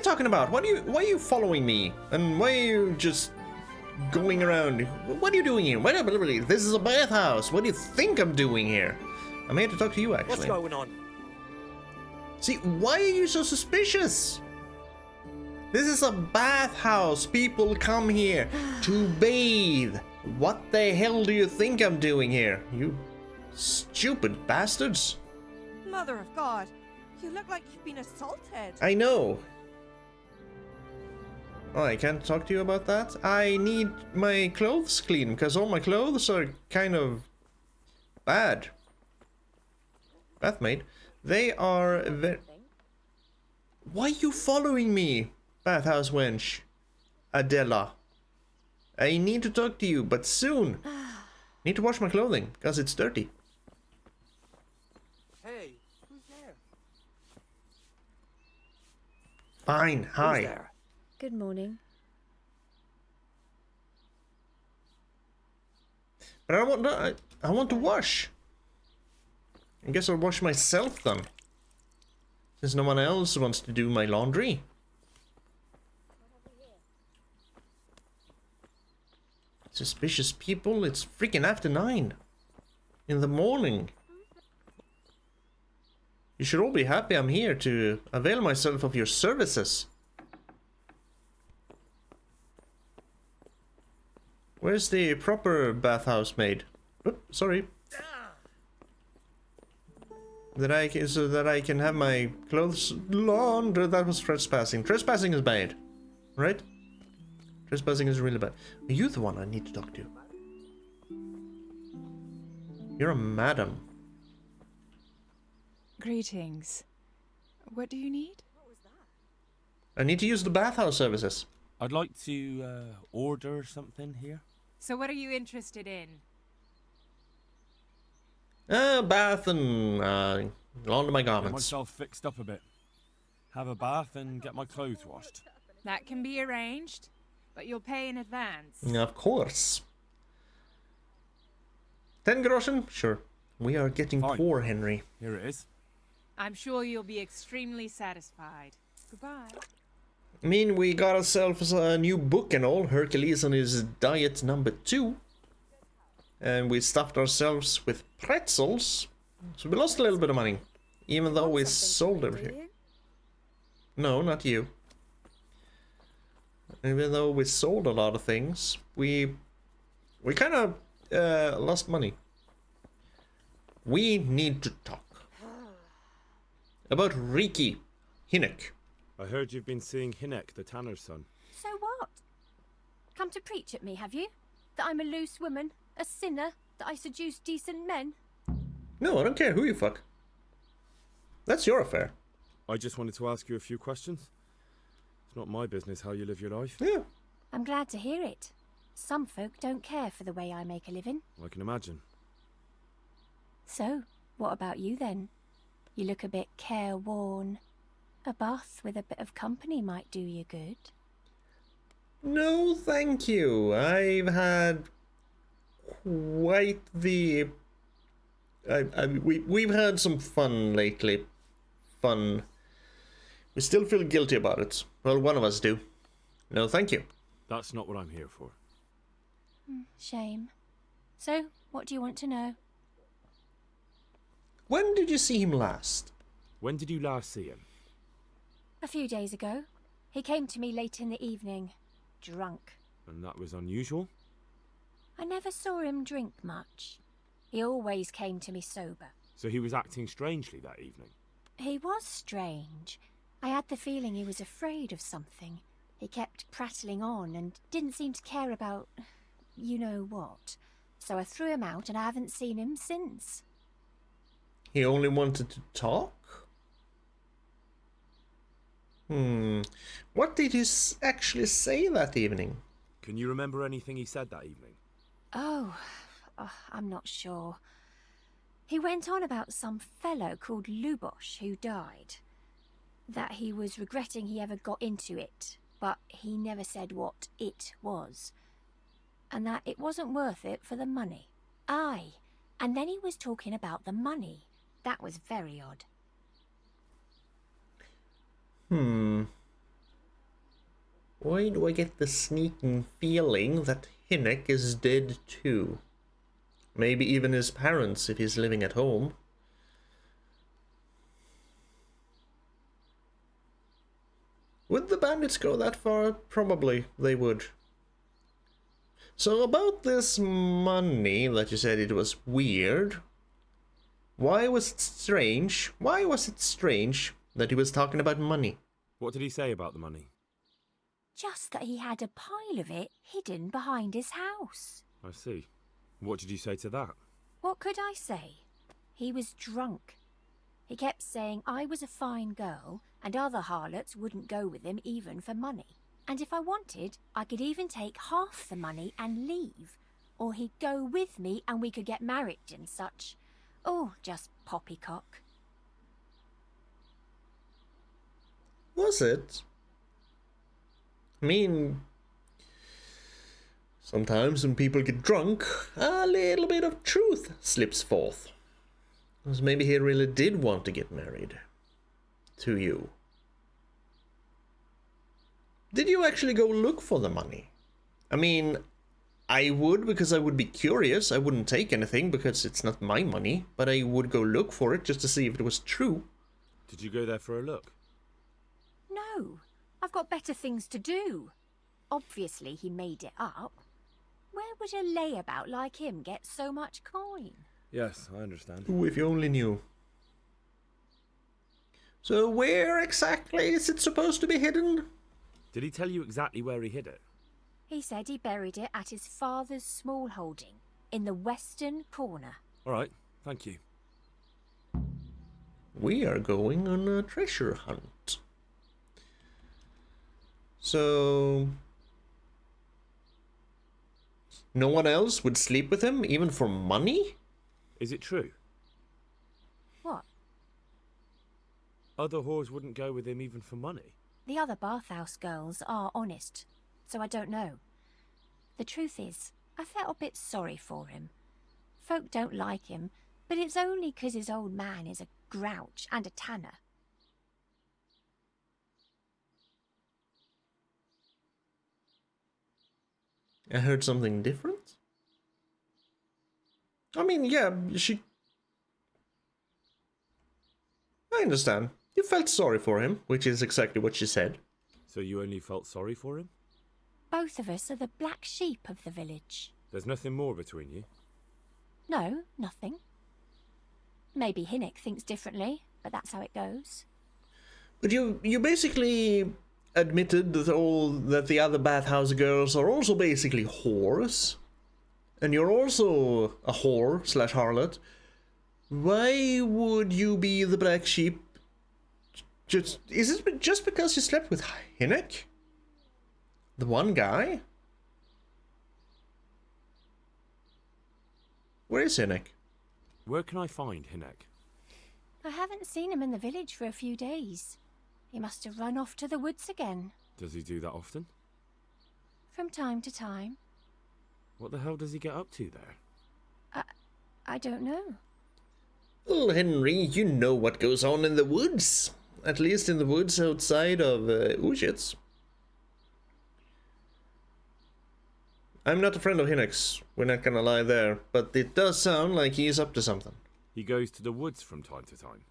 talking about? Why are you following me? And why are you just going around? What are you doing here? This is a bathhouse. What do you think I'm doing here? I'm here to talk to you, actually. What's going on? See, why are you so suspicious? This is a bathhouse. People come here to bathe. What the hell do you think I'm doing here? You stupid bastards. Mother of God, you look like you've been assaulted. I know. Oh, I can't talk to you about that. I need my clothes clean because all my clothes are kind of bad. Bathmaid. They are Why are you following me, bathhouse wench? Adela. I need to talk to you, but soon. Need to wash my clothing because it's dirty. Hey, who's there? Fine, hi. Who's there? Good morning. But I want to wash. I guess I'll wash myself then. Since no one else wants to do my laundry. Suspicious people, it's freaking after 9 in the morning. You should all be happy I'm here to avail myself of your services. Where's the proper bathhouse maid? Oops, sorry. So that I can have my clothes laundered. That was trespassing. Trespassing is bad, right? Trespassing is really bad. Are you the one I need to talk to? You're a madam. Greetings. What do you need? I need to use the bathhouse services. I'd like to order something here. So what are you interested in? Bath and launder my Get garments. myself fixed up a bit. Have a bath and get my clothes washed. That can be arranged, but you'll pay in advance. Of course. 10 groschen? Sure. We are getting Fine. poor, Henry. Here it is. I'm sure you'll be extremely satisfied. Goodbye. I mean, we got ourselves a new book and all. Hercules on his diet number 2. And we stuffed ourselves with pretzels. So we lost a little bit of money. Even though we sold everything. No, not you. Even though we sold a lot of things, we kind of lost money. We need to talk about Reeker, Hinnock. I heard you've been seeing Hinnock, the tanner's son. So what? Come to preach at me, have you? That I'm a loose woman, a sinner, that I seduce decent men? No, I don't care who you fuck. That's your affair. I just wanted to ask you a few questions. It's not my business how you live your life. Yeah. I'm glad to hear it. Some folk don't care for the way I make a living. I can imagine. So, what about you then? You look a bit careworn. A bath with a bit of company might do you good. No, thank you. I've had quite the... we've had some fun lately. Fun. We still feel guilty about it. Well, one of us do. No, thank you. That's not what I'm here for. Shame. So, what do you want to know? When did you see him last? When did you last see him? A few days ago. He came to me late in the evening. Drunk. And that was unusual? I never saw him drink much. He always came to me sober. So he was acting strangely that evening? He was strange. I had the feeling he was afraid of something. He kept prattling on and didn't seem to care about you know what. So I threw him out and I haven't seen him since. He only wanted to talk? What did he actually say that evening? Can you remember anything he said that evening? Oh, I'm not sure. He went on about some fellow called Lubosh who died. That he was regretting he ever got into it, but he never said what it was. And that it wasn't worth it for the money. Aye, and then he was talking about the money. That was very odd. why do I get the sneaking feeling that Hinnock is dead too? Maybe even his parents if he's living at home. Would the bandits go that far? Probably they would. So about this money that you said it was weird. Why was it strange? Why was it strange that he was talking about money? What did he say about the money? Just that he had a pile of it hidden behind his house. I see. What did you say to that? What could I say? He was drunk. He kept saying I was a fine girl and other harlots wouldn't go with him even for money. And if I wanted, I could even take half the money and leave. Or he'd go with me and we could get married and such. Oh, just poppycock. Was it? I mean, sometimes when people get drunk, a little bit of truth slips forth. Because maybe he really did want to get married to you. Did you actually go look for the money? I mean, I would because I would be curious. I wouldn't take anything because it's not my money, but I would go look for it just to see if it was true. Did you go there for a look? No, I've got better things to do. Obviously he made it up. Where would a layabout like him get so much coin? Yes, I understand. Ooh, if you only knew. So where exactly is it supposed to be hidden? Did he tell you exactly where he hid it? He said he buried it at his father's small holding, in the western corner. All right, thank you. We are going on a treasure hunt. So... no one else would sleep with him, even for money? Is it true? What? Other whores wouldn't go with him even for money? The other bathhouse girls are honest, so I don't know. The truth is, I felt a bit sorry for him. Folk don't like him, but it's only 'cause his old man is a grouch and a tanner. I heard something different? I mean, yeah, I understand. You felt sorry for him, which is exactly what she said. So you only felt sorry for him? Both of us are the black sheep of the village. There's nothing more between you? No, nothing. Maybe Hinnock thinks differently, but that's how it goes. But you basically admitted that the other bathhouse girls are also basically whores. And you're also a whore / harlot. Why would you be the black sheep? Is it just because you slept with Hinnock? The one guy? Where is Hinnock? Where can I find Hinnock? I haven't seen him in the village for a few days. He must have run off to the woods again. Does he do that often? From time to time. What the hell does he get up to there? I don't know. Well, Henry, you know what goes on in the woods. At least in the woods outside of Ujits. I'm not a friend of Hinnock's, we're not gonna lie there, but it does sound like he's up to something. He goes to the woods from time to time.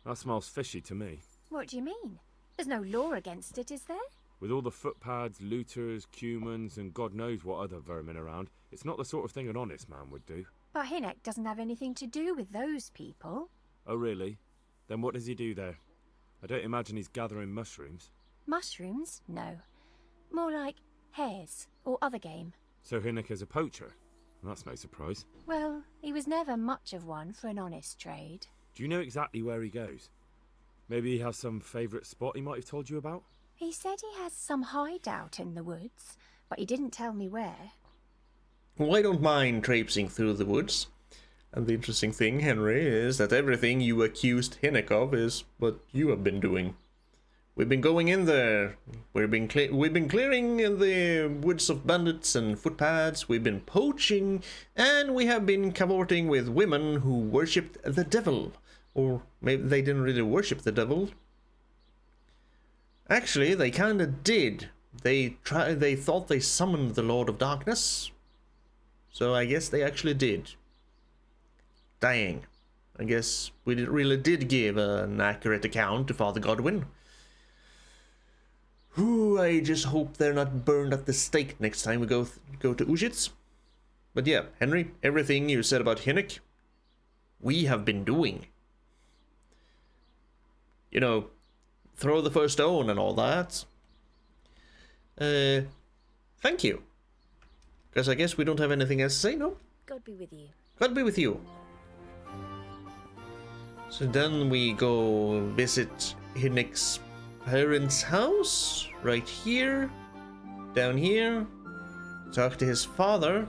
That smells fishy to me. What do you mean? There's no law against it, is there? With all the footpads, looters, cumans, and God knows what other vermin around, it's not the sort of thing an honest man would do. But Hinnock doesn't have anything to do with those people. Oh, really? Then what does he do there? I don't imagine he's gathering mushrooms. Mushrooms? No. More like hares or other game. So Hinnock is a poacher? That's no surprise. Well, he was never much of one for an honest trade. Do you know exactly where he goes? Maybe he has some favourite spot he might have told you about? He said he has some hideout in the woods, but he didn't tell me where. Well, I don't mind traipsing through the woods. And the interesting thing, Henry, is that everything you accused Hinnock of is what you have been doing. We've been going in there. We've been clearing the woods of bandits and footpads. We've been poaching, and we have been cavorting with women who worshipped the devil. Or maybe they didn't really worship the devil. Actually, they kinda did. They thought they summoned the Lord of Darkness. So I guess they actually did. Dang. I guess we really did give an accurate account to Father Godwin. Ooh, I just hope they're not burned at the stake next time we go to Ujitz. But yeah, Henry, everything you said about Hinnock, we have been doing. You know, throw the first stone and all that. Thank you. Because I guess we don't have anything else to say, no? God be with you. God be with you. So then we go visit Hinnick's parents' house, right here, down here, talk to his father,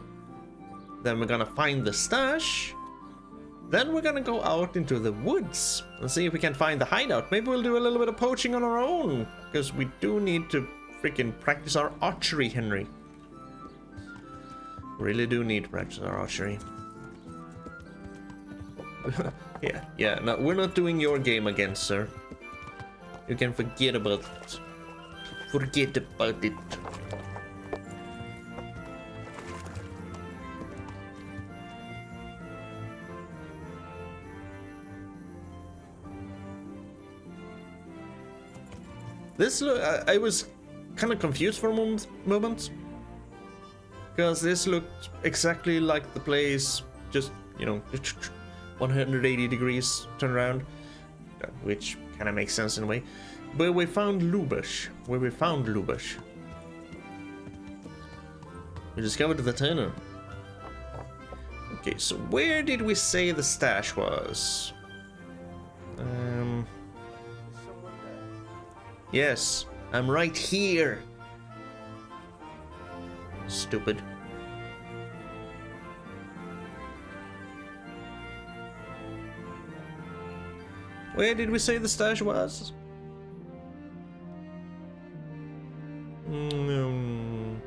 then we're gonna find the stash, then we're gonna go out into the woods and see if we can find the hideout. Maybe we'll do a little bit of poaching on our own, because we do need to freaking practice our archery, Henry. Really do need to practice our archery. Yeah, no, we're not doing your game again, sir. You can forget about it. Forget about it. This I was kind of confused for a moment. Because this looked exactly like the place, just, you know, 180 degrees turn around, which kind of makes sense in a way. But we found Lubush. We discovered the tunnel. Okay, so where did we say the stash was? Yes, I'm right here. Stupid. Where did we say the stash was? The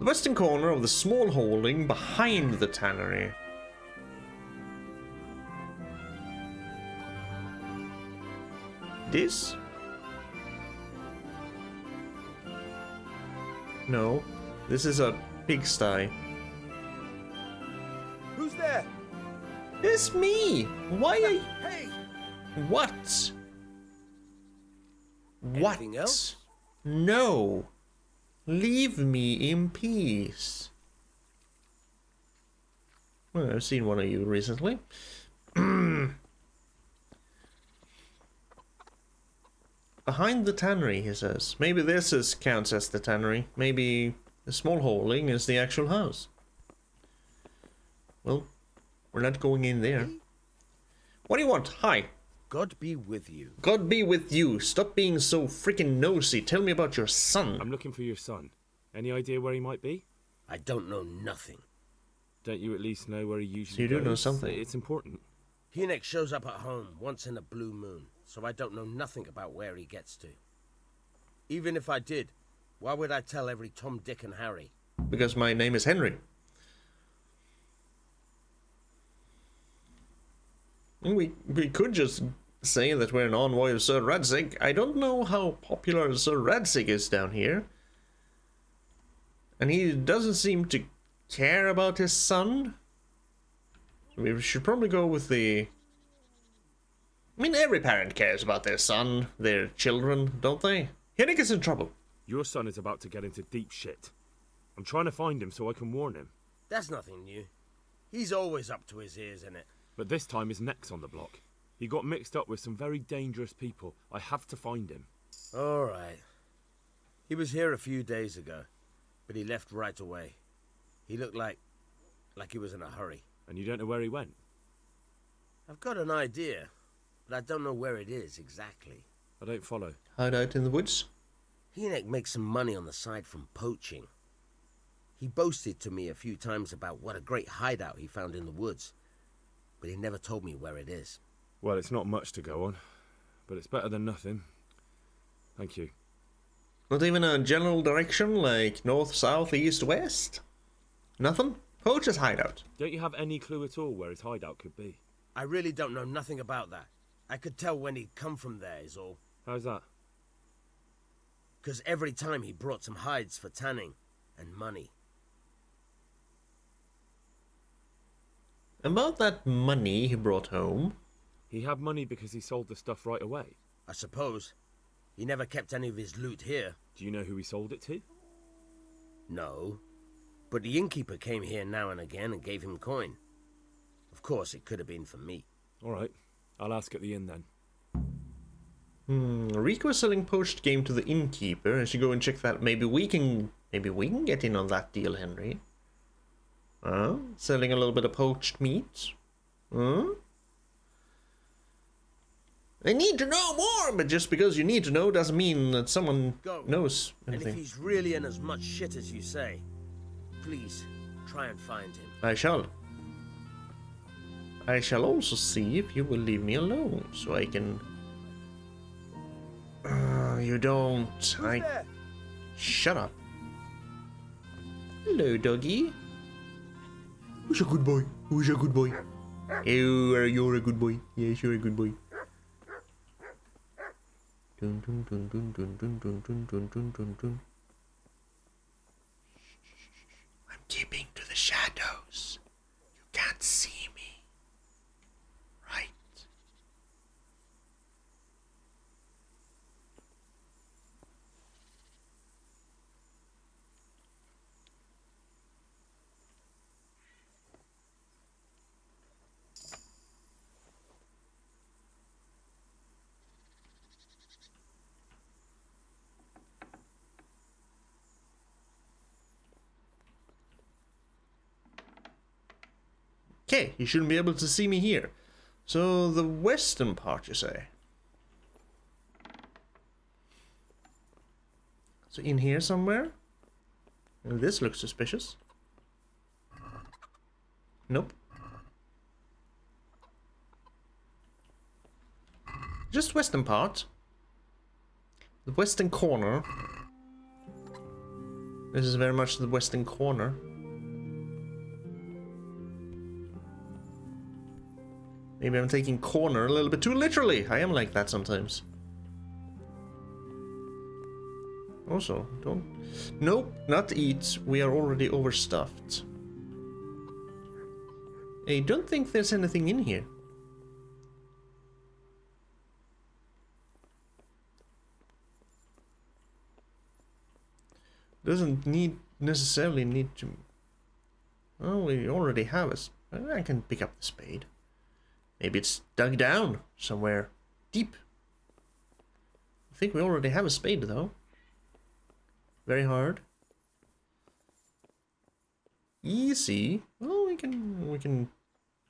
western corner of the small holding behind the tannery. This? No, this is a pigsty. Who's there? It's me! Why are you... Hey! What? Anything else? No. Leave me in peace. Well, I've seen one of you recently. Behind the tannery, he says. Maybe this counts as the tannery. Maybe the small holding is the actual house. Well, we're not going in there. What do you want? Hi. God be with you. God be with you. Stop being so freaking nosy. Tell me about your son. I'm looking for your son. Any idea where he might be? I don't know nothing. Don't you at least know where he usually So you do goes? know something. It's important. Hinnock shows up at home once in a blue moon, so I don't know nothing about where he gets to. Even if I did, why would I tell every Tom, Dick and Harry? Because my name is Henry. We could just say that we're an envoy of Sir Radzig. I don't know how popular Sir Radzig is down here. And he doesn't seem to care about his son. We should probably go with the... I mean, every parent cares about their son, their children, don't they? Hinnick is in trouble. Your son is about to get into deep shit. I'm trying to find him so I can warn him. That's nothing new. He's always up to his ears in it. But this time his neck's on the block. He got mixed up with some very dangerous people. I have to find him. All right. He was here a few days ago, but he left right away. He looked like he was in a hurry. And you don't know where he went? I've got an idea, but I don't know where it is exactly. I don't follow. Hide out in the woods? Hinnock makes some money on the side from poaching. He boasted to me a few times about what a great hideout he found in the woods, but he never told me where it is. Well, it's not much to go on, but it's better than nothing. Thank you. Not even a general direction like north, south, east, west? Nothing? Poacher's hideout. Don't you have any clue at all where his hideout could be? I really don't know nothing about that. I could tell when he'd come from there is all. How's that? Because every time he brought some hides for tanning and money. About that money he brought home. He had money because he sold the stuff right away. I suppose. He never kept any of his loot here. Do you know who he sold it to? No. But the innkeeper came here now and again and gave him coin. Of course, it could have been for me. All right, I'll ask at the inn then. Reeker was selling poached game to the innkeeper. I should go and check that. Maybe we can get in on that deal, Henry. Selling a little bit of poached meat. I need to know more, but just because you need to know doesn't mean that someone knows anything. And if he's really in as much shit as you say, please try and find him. I shall. I shall also see if you will leave me alone, so I can... you don't... Shut up. Hello, doggy. Who's a good boy? Who's a good boy? You're a good boy. Yes, you're a good boy. Dun, dun, dun, dun, dun, dun, dun, dun, dun, dun, dun, dun. I'm keeping to the shadows. You can't see me. Right. Okay, you shouldn't be able to see me here. So, the western part, you say? So, in here somewhere? Well, this looks suspicious. Nope. Just western part. The western corner. This is very much the western corner. Maybe I'm taking corner a little bit too literally. I am like that sometimes. Also, don't... Nope, not eat. We are already overstuffed. I don't think there's anything in here. Doesn't necessarily need to... Oh, we already have a... I can pick up the spade. Maybe it's dug down somewhere deep. I think we already have a spade though. Very hard. Easy. Well, we can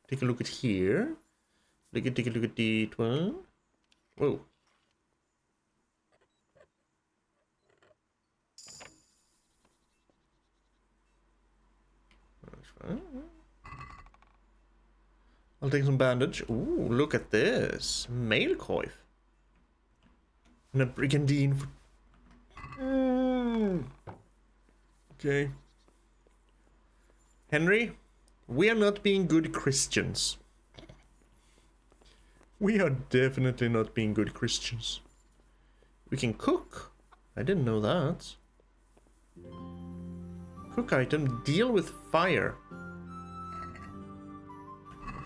take a look at here. Take a look at the one. Whoa. That's fine. I'll take some bandage. Ooh, look at this. Mail coif. And a brigandine for... Okay. Henry, we are not being good Christians. We are definitely not being good Christians. We can cook. I didn't know that. Cook item, deal with fire.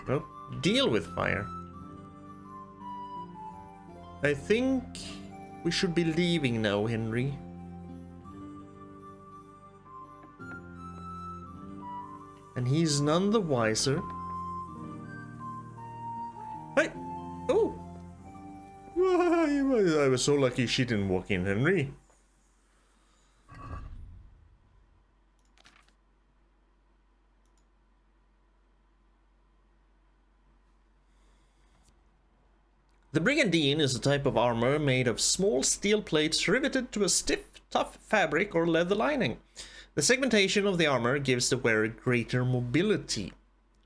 Well, deal with fire. I think we should be leaving now, Henry. And he's none the wiser. Hey! Oh! I was so lucky she didn't walk in, Henry. The brigandine is a type of armor made of small steel plates riveted to a stiff, tough fabric or leather lining. The segmentation of the armor gives the wearer greater mobility.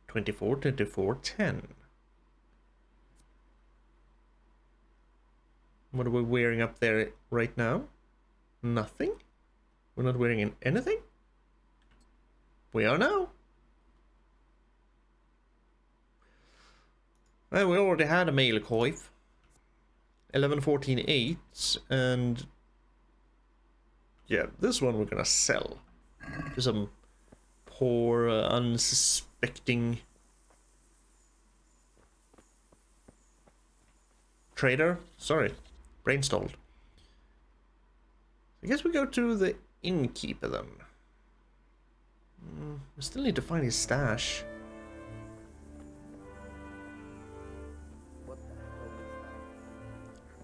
24, 24, 10. What are we wearing up there right now? Nothing? We're not wearing anything? We are now. Well, we already had a mail coif. 11, 14, 8, and yeah, this one we're gonna sell to some poor, unsuspecting trader. Sorry, brain stalled. I guess we go to the innkeeper then. We still need to find his stash.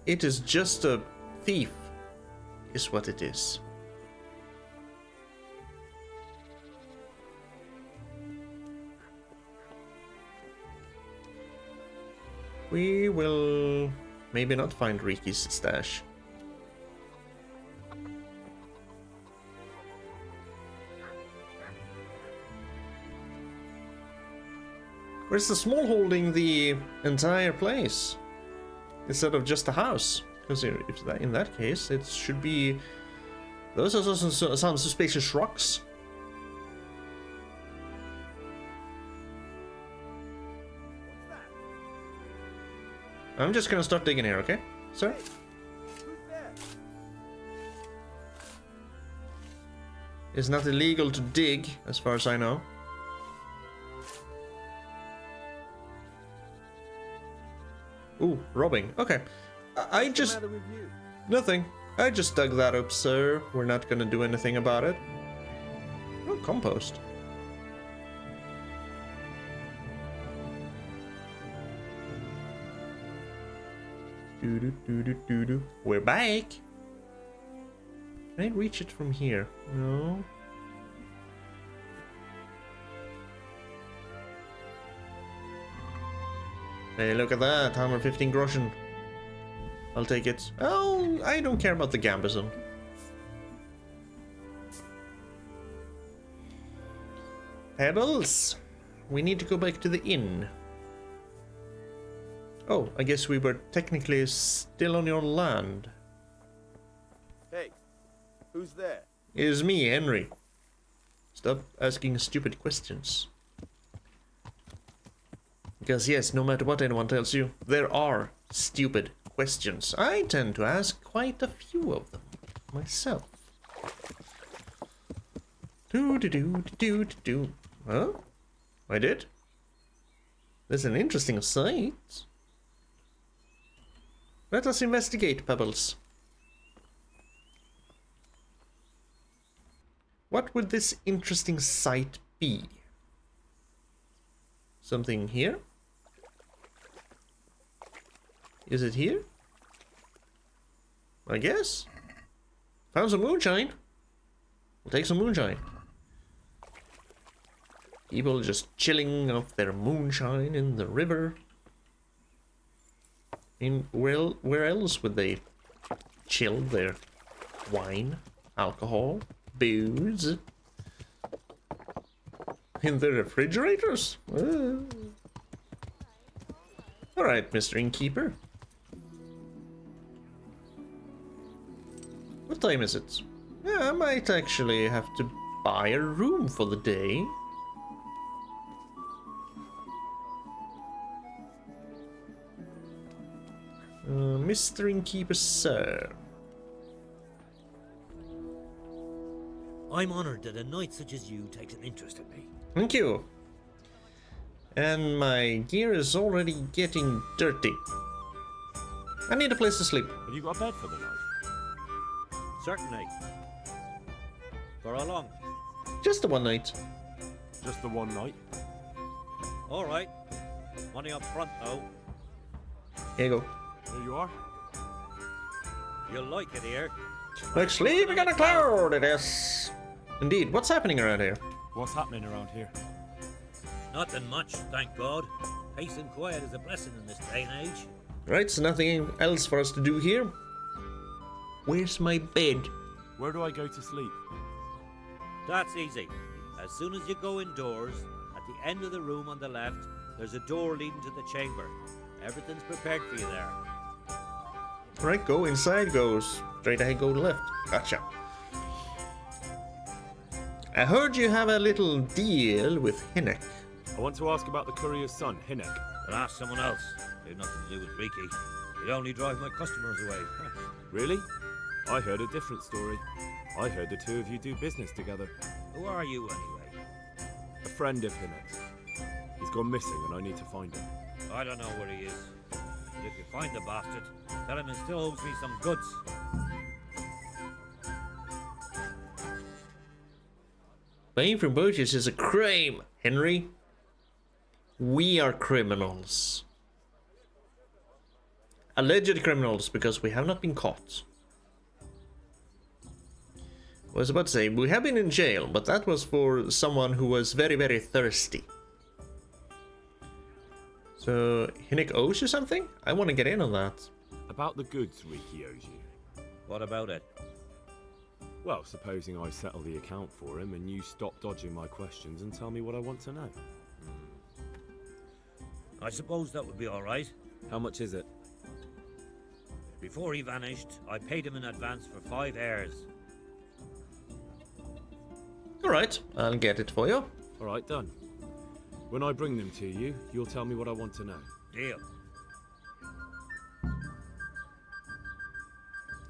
It is just a thief, is what it is. We will maybe not find Reeker's stash. Where's the small holding the entire place instead of just the house? Because if that, in that case, it should be. Those are some suspicious rocks. I'm just gonna start digging here, okay, sir? It's not illegal to dig, as far as I know. Ooh, robbing. Okay. I just... Nothing. I just dug that up, sir. We're not gonna do anything about it. Oh, compost. Doo-doo-doo-doo-doo-doo. We're back! Can I reach it from here? No. Hey, look at that, 115 groschen. I'll take it. Oh, I don't care about the Gambison. Pebbles! We need to go back to the inn. Oh, I guess we were technically still on your land. Hey, who's there? It is me, Henry. Stop asking stupid questions. Because yes, no matter what anyone tells you, there are stupid questions. I tend to ask quite a few of them myself. Do. Huh? I did? There's an interesting sight. Let us investigate, Pebbles. What would this interesting sight be? Something here? Is it here? I guess. Found some moonshine. We'll take some moonshine. People just chilling off their moonshine in the river. Where else would they chill their wine, alcohol, booze? In the refrigerators? Alright, Mr. Innkeeper. What time is it? Yeah, I might actually have to buy a room for the day. Mr. Innkeeper, sir. I'm honored that a knight such as you takes an interest in me. Thank you. And my gear is already getting dirty. I need a place to sleep. Have you got a bed for the night? Certainly. For how long? Just the one night. Just the one night? All right. Money up front, though. Here you go. Here you are. You'll like it here. Like sleeping on a cloud, it is. Indeed. What's happening around here? What's happening around here? Nothing much, thank God. Peace and quiet is a blessing in this day and age. Right, so nothing else for us to do here. Where's my bed? Where do I go to sleep? That's easy. As soon as you go indoors, at the end of the room on the left, there's a door leading to the chamber. Everything's prepared for you there. Right, go inside, goes straight ahead, go left. Gotcha. I heard you have a little deal with Hinnock. I want to ask about the courier's son, Hinnock. But ask someone else. They've nothing to do with Reeker. He'd only drive my customers away. Really? I heard a different story. I heard the two of you do business together. Who are you, anyway? A friend of Hinnick's. He's gone missing and I need to find him. I don't know where he is. But if you find the bastard, tell him he still owes me some goods. Buying from boats is a crime, Henry. We are criminals. Alleged criminals, because we have not been caught. I was about to say, we have been in jail, but that was for someone who was very, very thirsty. So, Hinnick owes you something? I want to get in on that. About the goods Reeker owes you. What about it? Well, supposing I settle the account for him and you stop dodging my questions and tell me what I want to know. I suppose that would be all right. How much is it? Before he vanished, I paid him in advance for 5 heirs. Alright, I'll get it for you. Alright, done. When I bring them to you, you'll tell me what I want to know. Deal.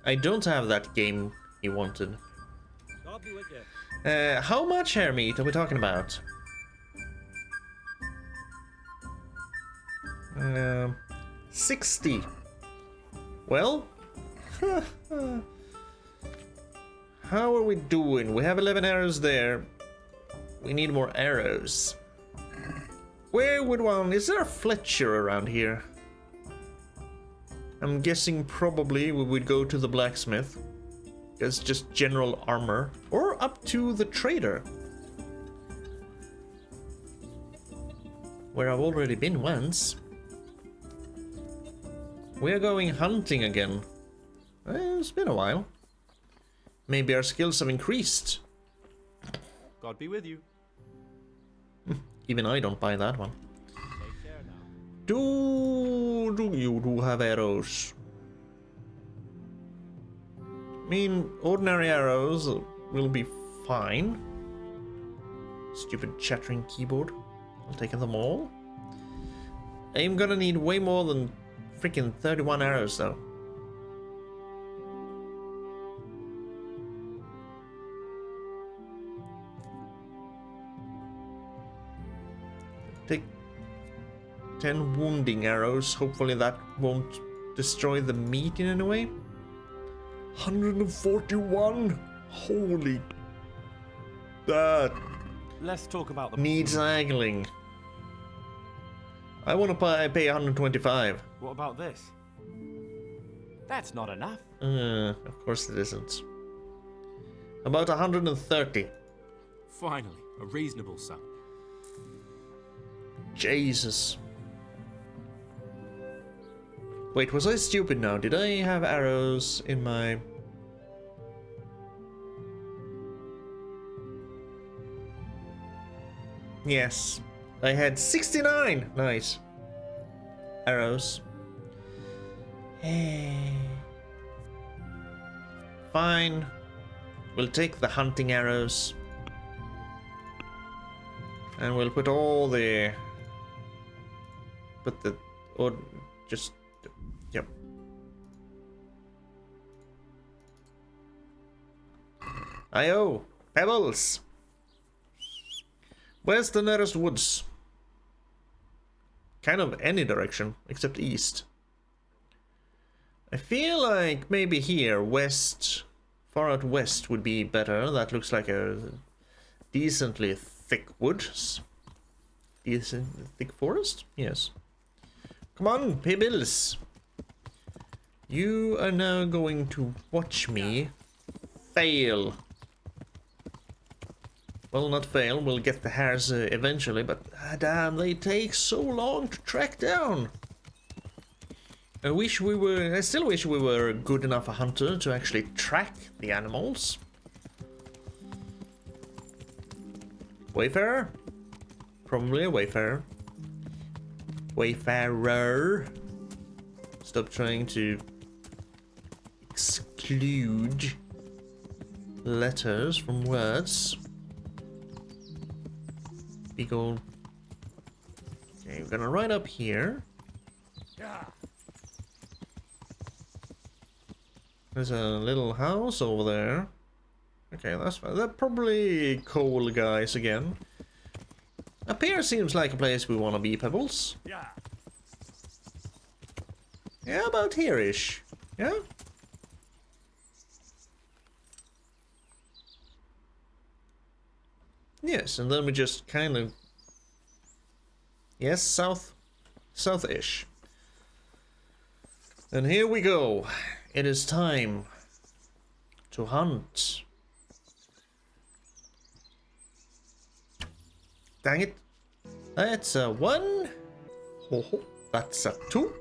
I don't have that game he wanted. I'll be with you. How much hair meat are we talking about? 60. Well, how are we doing? We have 11 arrows there. We need more arrows. Where would one... Is there a Fletcher around here? I'm guessing probably we would go to the blacksmith. It's just general armor. Or up to the trader. Where I've already been once. We are going hunting again. It's been a while. Maybe our skills have increased. God be with you. Even I don't buy that one. Take care now. Do you have arrows? I mean, ordinary arrows will be fine. Stupid chattering keyboard. I'll take them all. I'm gonna need way more than freaking 31 arrows though. Take 10 wounding arrows. Hopefully that won't destroy the meat in any way. 141? Holy... That Let's talk about the needs haggling. I want to pay 125. What about this? That's not enough. Of course it isn't. About 130. Finally, a reasonable sum. Jesus. Wait, was I stupid now? Did I have arrows in my... Yes. I had 69! Nice. Arrows. Fine. We'll take the hunting arrows. And we'll put all the... Put the... Or just... Yep. Ayo! Pebbles! Where's the nearest woods? Kind of any direction, except east. I feel like maybe here, west... Far out west would be better. That looks like a decently thick woods. Decent thick forest? Yes. Come on, Pebbles! You are now going to watch me fail. Well, not fail, we'll get the hares eventually, but damn, they take so long to track down. I still wish we were good enough a hunter to actually track the animals. Wayfarer? Probably a wayfarer. Wayfarer. Stop trying to exclude letters from words. Big old... Okay, we're gonna ride up here. There's a little house over there. Okay, that's fine. They're probably coal guys again. Up here seems like a place we want to be, Pebbles. Yeah. Yeah, about here-ish. Yeah? Yes, and then we just kind of... Yes, south-ish. And here we go. It is time to hunt. Dang it. That's a 1. Ho ho. That's a 2.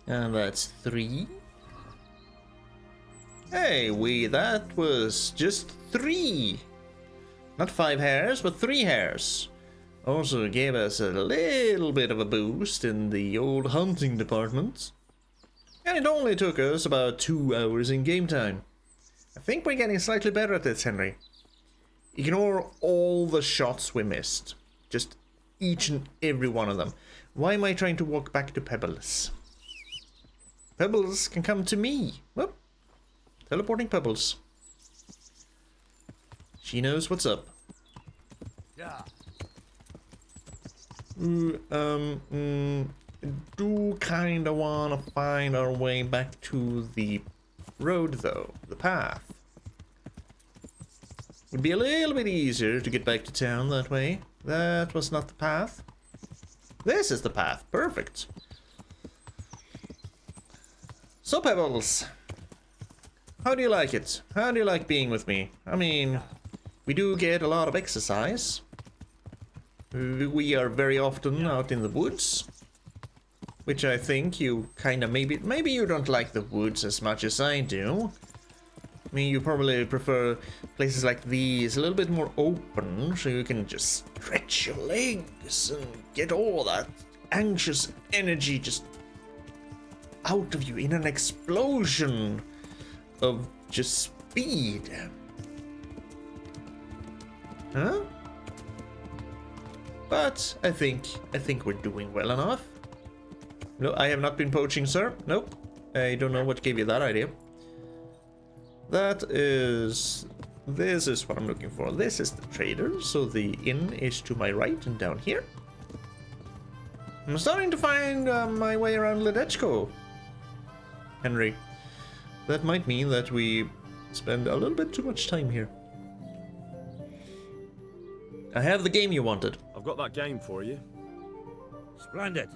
And that's 3. Hey, that was just 3. Not 5 hairs, but 3 hairs. Also gave us a little bit of a boost in the old hunting department. And it only took us about 2 hours in game time. I think we're getting slightly better at this, Henry. Ignore all the shots we missed. Just each and every one of them. Why am I trying to walk back to Pebbles? Pebbles can come to me. Whoop. Teleporting Pebbles. She knows what's up. Yeah. Do kinda wanna find our way back to the road though. The path. Would be a little bit easier to get back to town that way. That was not the path. This is the path. Perfect. So, Pebbles, how do you like it? How do you like being with me? I mean, we do get a lot of exercise. We are very often out in the woods, which I think you kind of maybe you don't like the woods as much as I do. I mean, you probably prefer places like these, a little bit more open, so you can just stretch your legs and get all that anxious energy just out of you in an explosion of just speed. Huh? But I think we're doing well enough. No, I have not been poaching, sir. Nope. I don't know what gave you that idea. This is what I'm looking for. This is the trader, so the inn is to my right and down here. I'm starting to find my way around Ledechko, Henry. That might mean that we spend a little bit too much time here. I have the game you wanted. I've got that game for you. Splendid.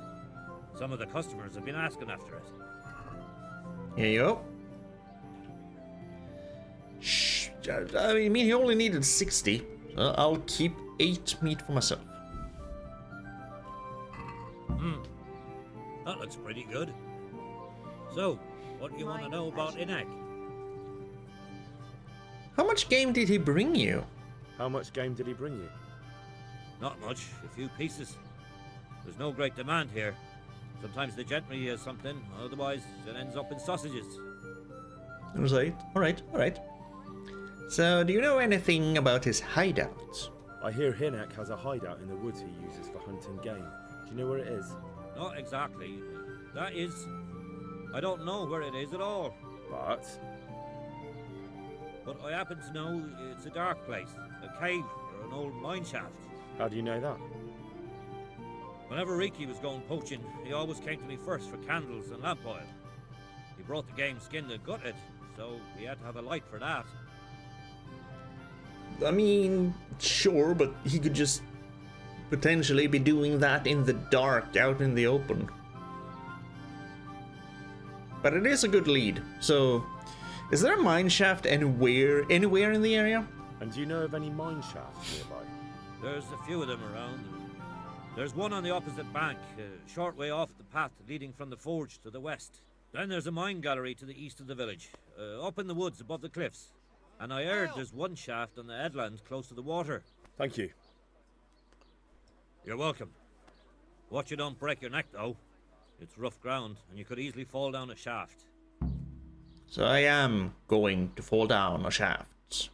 Some of the customers have been asking after it. Here you go. Shh. I mean, he only needed 60. I'll keep 8 meat for myself. That looks pretty good. So, what do you want to know about Inek? How much game did he bring you? How much game did he bring you? Not much, a few pieces. There's no great demand here. Sometimes the gentry has something, otherwise it ends up in sausages. Alright. So, do you know anything about his hideout? I hear Hinek has a hideout in the woods he uses for hunting game. Do you know where it is? Not exactly. That is... I don't know where it is at all. But I happen to know it's a dark place, a cave or an old mine shaft. how do you know that? Whenever Reeker was going poaching, he always came to me first for candles and lamp oil. He brought the game skinned and gutted, so we had to have a light for that. I mean, sure, but he could just potentially be doing that in the dark, out in the open. But it is a good lead. So, is there a mine shaft anywhere in the area? And do you know of any mine shafts nearby? There's a few of them around. There's one on the opposite bank, a short way off the path leading from the forge to the west. Then there's a mine gallery to the east of the village, up in the woods above the cliffs. And I heard there's one shaft on the headland close to the water. Thank you. You're welcome. Watch you don't break your neck, though. It's rough ground, and you could easily fall down a shaft. So I am going to fall down a shaft.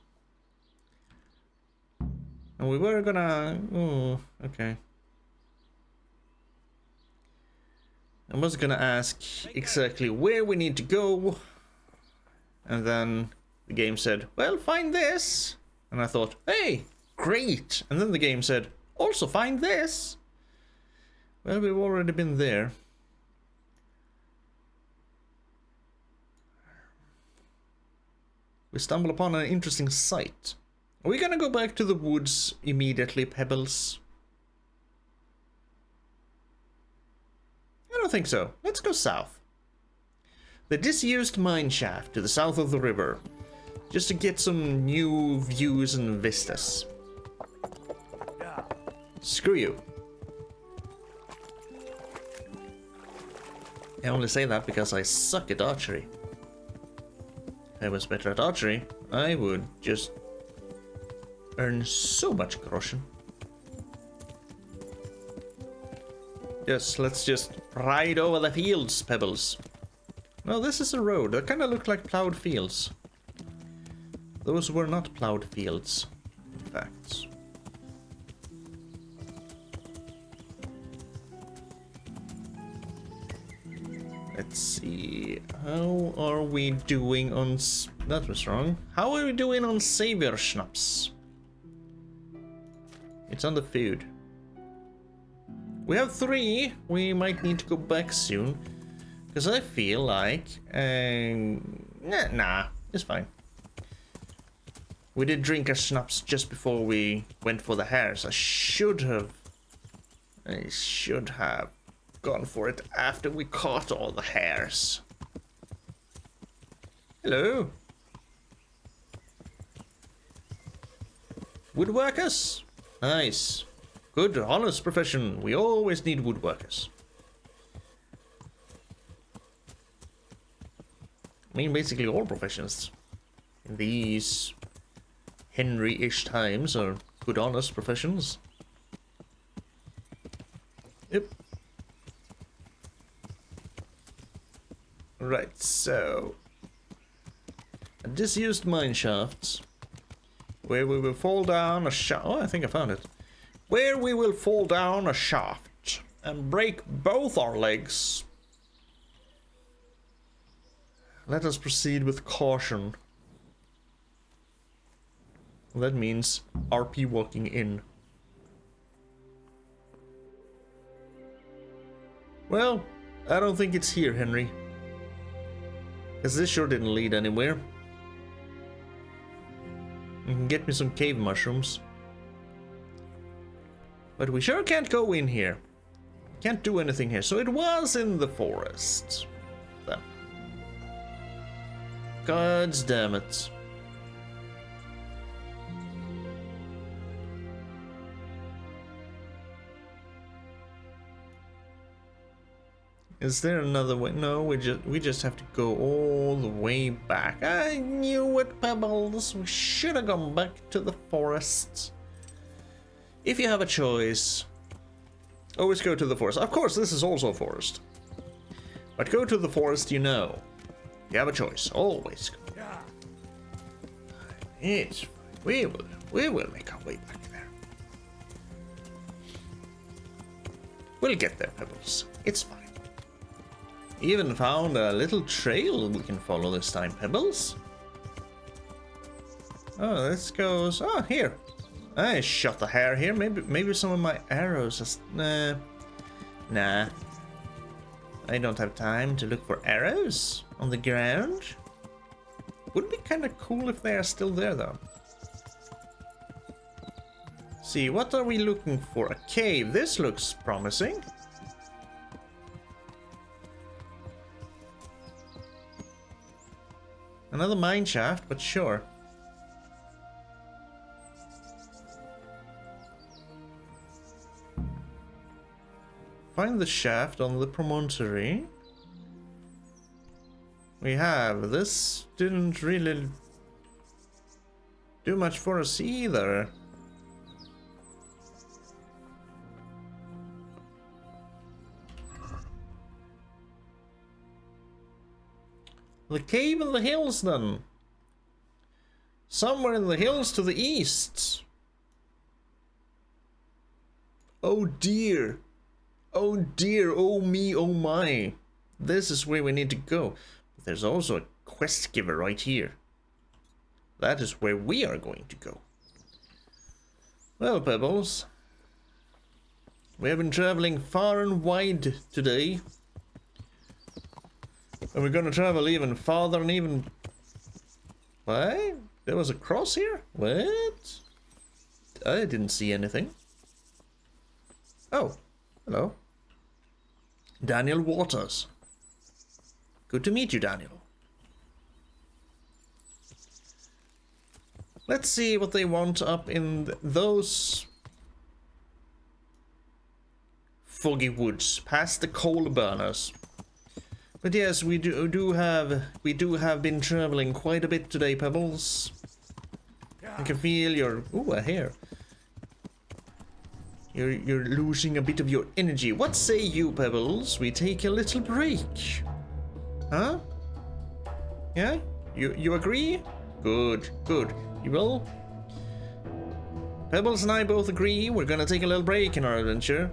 And we were gonna... Oh, okay. I was gonna ask exactly where we need to go. And then the game said, well, find this. And I thought, hey, great. And then the game said, also find this. Well, we've already been there. We stumble upon an interesting sight. Are we gonna go back to the woods immediately, Pebbles? I don't think so. Let's go south. The disused mine shaft to the south of the river. Just to get some new views and vistas. Screw you. I only say that because I suck at archery. If I was better at archery, I would just earn so much groschen. Yes, let's just ride over the fields, Pebbles. No, this is a road. That kind of looked like plowed fields. Those were not plowed fields, in fact. Let's see. How are we doing on... That was wrong. How are we doing on Savior Schnapps? It's on the food. We have 3. We might need to go back soon. Because I feel like... Nah, it's fine. We did drink our schnapps just before we went for the hares. I should have gone for it after we caught all the hares. Hello. Woodworkers? Nice. Good, honest profession. We always need woodworkers. I mean, basically all professions in these Henry-ish times are good, honest professions. Yep. Right, so... a disused mine shaft. Where we will fall down a shaft... Oh, I think I found it. Where we will fall down a shaft and break both our legs. Let us proceed with caution. That means RP walking in. Well, I don't think it's here, Henry. Because this sure didn't lead anywhere. You can get me some cave mushrooms. But we sure can't go in here. Can't do anything here. So it was in the forest. Then. God damn it. Is there another way? No, we just have to go all the way back. I knew it, Pebbles. We should have gone back to the forest. If you have a choice, always go to the forest. Of course, this is also a forest. But go to the forest, you know. You have a choice. Always go. It's fine. We will make our way back there. We'll get there, Pebbles. It's fine. Even found a little trail we can follow this time, Pebbles. Oh, this goes... Oh, here. I shot the hare here. Maybe some of my arrows is... Nah. I don't have time to look for arrows on the ground. Would be kind of cool if they are still there, though. See, what are we looking for? A cave. This looks promising. Another mine shaft, but sure. Find the shaft on the promontory. We have. This didn't really do much for us either. The cave in the hills, then. Somewhere in the hills to the east. Oh dear. Oh dear. Oh me. Oh my. This is where we need to go. But there's also a quest giver right here. That is where we are going to go. Well, Pebbles. We have been traveling far and wide today. And we're gonna travel even farther and even... What? There was a cross here? What? I didn't see anything. Oh, hello. Daniel Waters. Good to meet you, Daniel. Let's see what they want up in those foggy woods, past the coal burners. But yes, we do have been traveling quite a bit today, Pebbles. I can feel your a hair. You're losing a bit of your energy. What say you, Pebbles? We take a little break. Huh? Yeah? You agree? Good, good. You will? Pebbles and I both agree we're gonna take a little break in our adventure.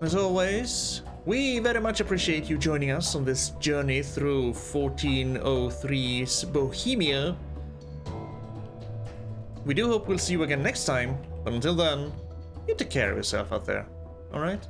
As always, we very much appreciate you joining us on this journey through 1403's Bohemia. We do hope we'll see you again next time, but until then, you take care of yourself out there, alright?